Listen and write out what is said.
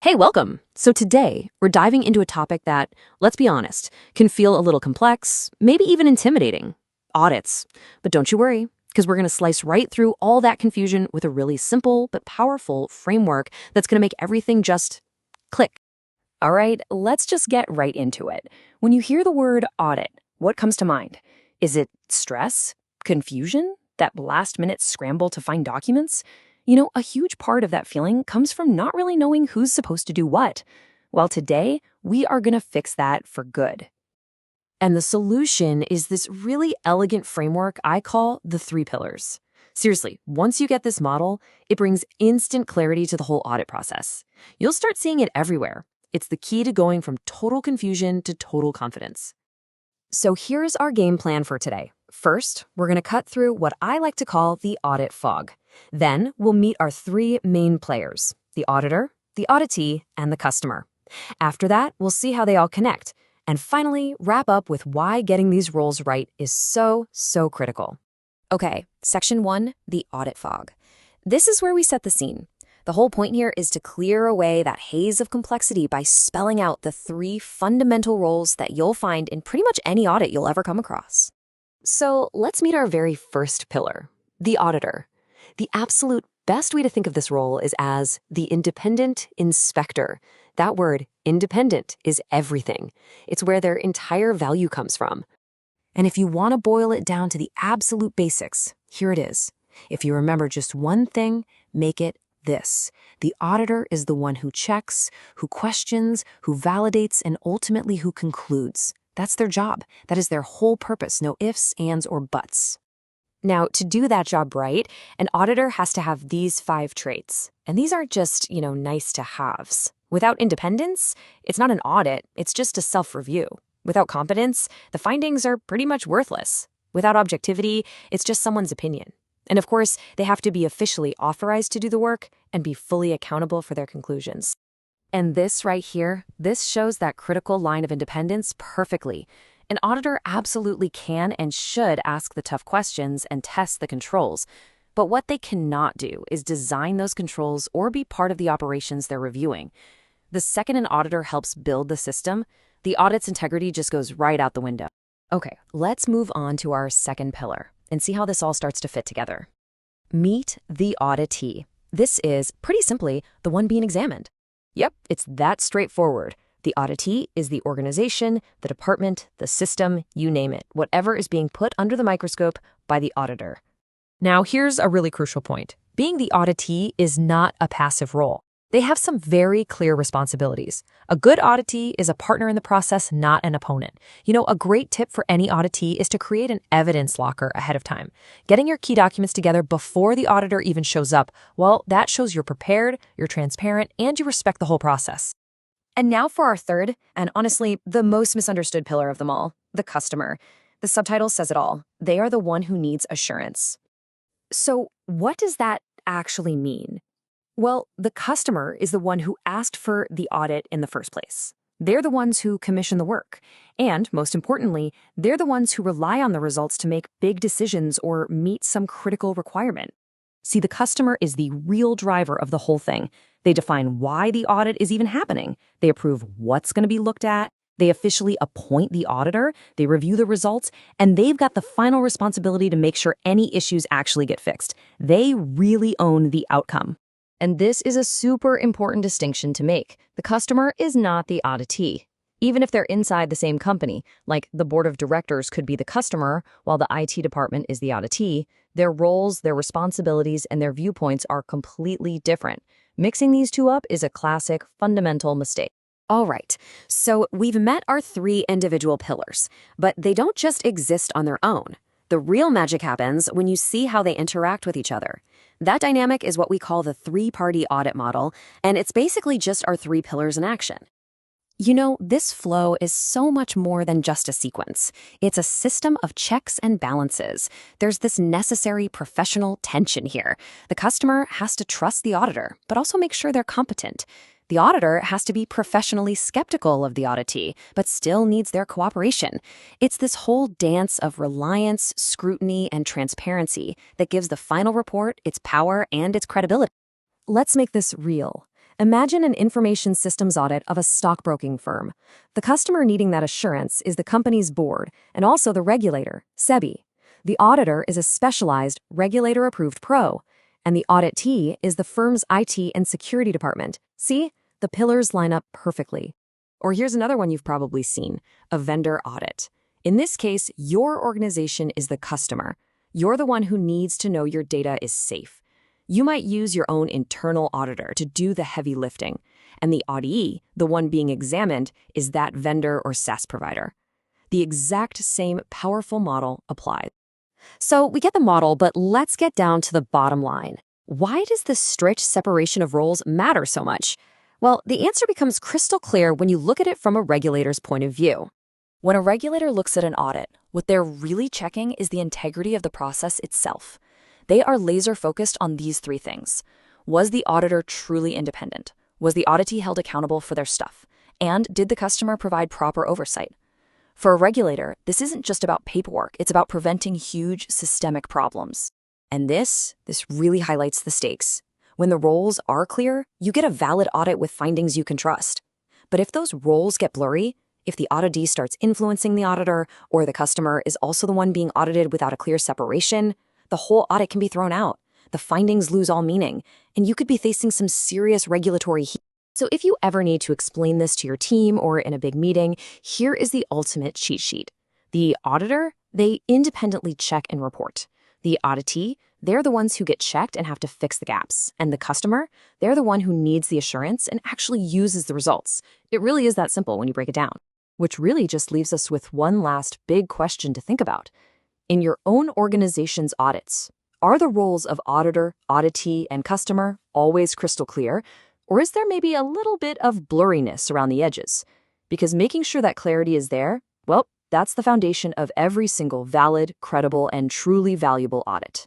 Hey, welcome! So today, we're diving into a topic that, let's be honest, can feel a little complex, maybe even intimidating. Audits. But don't you worry, because we're going to slice right through all that confusion with a really simple but powerful framework that's going to make everything just click. All right, let's just get right into it. When you hear the word audit, what comes to mind? Is it stress? Confusion? That last-minute scramble to find documents? A huge part of that feeling comes from not really knowing who's supposed to do what. Well, today, we are going to fix that for good. And the solution is this really elegant framework I call the three pillars. Seriously, once you get this model, it brings instant clarity to the whole audit process. You'll start seeing it everywhere. It's the key to going from total confusion to total confidence. So here's our game plan for today. First, we're going to cut through what I like to call the audit fog. Then we'll meet our three main players: the auditor, the auditee, and the customer. After that, we'll see how they all connect. And finally, wrap up with why getting these roles right is so critical. Okay, section 1, the audit fog. This is where we set the scene. The whole point here is to clear away that haze of complexity by spelling out the three fundamental roles that you'll find in pretty much any audit you'll ever come across. So let's meet our very first pillar, the auditor. The absolute best way to think of this role is as the independent inspector. That word, independent, is everything. It's where their entire value comes from. And if you want to boil it down to the absolute basics, here it is. If you remember just one thing, make it this. The auditor is the one who checks, who questions, who validates, and ultimately who concludes. That's their job. That is their whole purpose. No ifs, ands, or buts. Now, to do that job right, an auditor has to have these 5 traits. And these aren't just, nice to haves. Without independence, it's not an audit, it's just a self-review. Without competence, the findings are pretty much worthless. Without objectivity, it's just someone's opinion. And of course, they have to be officially authorized to do the work and be fully accountable for their conclusions. And this right here, this shows that critical line of independence perfectly. An auditor absolutely can and should ask the tough questions and test the controls. But what they cannot do is design those controls or be part of the operations they're reviewing. The second an auditor helps build the system, the audit's integrity just goes right out the window. Okay, let's move on to our second pillar and see how this all starts to fit together. Meet the auditee. This is, pretty simply, the one being examined. Yep, it's that straightforward. The auditee is the organization, the department, the system, you name it, whatever is being put under the microscope by the auditor. Now, here's a really crucial point. Being the auditee is not a passive role. They have some very clear responsibilities. A good auditee is a partner in the process, not an opponent. A great tip for any auditee is to create an evidence locker ahead of time. Getting your key documents together before the auditor even shows up, well, that shows you're prepared, you're transparent, and you respect the whole process. And now for our third, and honestly, the most misunderstood pillar of them all, the customer. The subtitle says it all. They are the one who needs assurance. So what does that actually mean? Well, the customer is the one who asked for the audit in the first place. They're the ones who commission the work. And, most importantly, they're the ones who rely on the results to make big decisions or meet some critical requirement. See, the customer is the real driver of the whole thing. They define why the audit is even happening. They approve what's going to be looked at. They officially appoint the auditor. They review the results. And they've got the final responsibility to make sure any issues actually get fixed. They really own the outcome. And this is a super important distinction to make. The customer is not the auditee. Even if they're inside the same company, like the board of directors could be the customer, while the IT department is the auditee, their roles, their responsibilities, and their viewpoints are completely different. Mixing these two up is a classic, fundamental mistake. All right, so we've met our 3 individual pillars, but they don't just exist on their own. The real magic happens when you see how they interact with each other. That dynamic is what we call the 3-party audit model, and it's basically just our 3 pillars in action. This flow is so much more than just a sequence. It's a system of checks and balances. There's this necessary professional tension here. The customer has to trust the auditor, but also make sure they're competent. The auditor has to be professionally skeptical of the auditee, but still needs their cooperation. It's this whole dance of reliance, scrutiny, and transparency that gives the final report its power and its credibility. Let's make this real. Imagine an information systems audit of a stockbroking firm. The customer needing that assurance is the company's board and also the regulator, SEBI. The auditor is a specialized, regulator-approved pro, and the auditee is the firm's IT and security department. See? The pillars line up perfectly. Or here's another one you've probably seen, a vendor audit. In this case, your organization is the customer. You're the one who needs to know your data is safe. You might use your own internal auditor to do the heavy lifting, and the auditee, the one being examined, is that vendor or SaaS provider. The exact same powerful model applies. So we get the model, but let's get down to the bottom line. Why does this strict separation of roles matter so much? Well, the answer becomes crystal clear when you look at it from a regulator's point of view. When a regulator looks at an audit, what they're really checking is the integrity of the process itself. They are laser-focused on these three things. Was the auditor truly independent? Was the auditee held accountable for their stuff? And did the customer provide proper oversight? For a regulator, this isn't just about paperwork, it's about preventing huge systemic problems. And this really highlights the stakes. When the roles are clear, you get a valid audit with findings you can trust. But if those roles get blurry, if the auditee starts influencing the auditor, or the customer is also the one being audited without a clear separation, the whole audit can be thrown out. The findings lose all meaning, and you could be facing some serious regulatory heat. So if you ever need to explain this to your team or in a big meeting, here is the ultimate cheat sheet. The auditor, they independently check and report. The auditee, they're the ones who get checked and have to fix the gaps. And the customer, they're the one who needs the assurance and actually uses the results. It really is that simple when you break it down. Which really just leaves us with one last big question to think about. In your own organization's audits, are the roles of auditor, auditee, and customer always crystal clear? Or is there maybe a little bit of blurriness around the edges? Because making sure that clarity is there, well, that's the foundation of every single valid, credible, and truly valuable audit.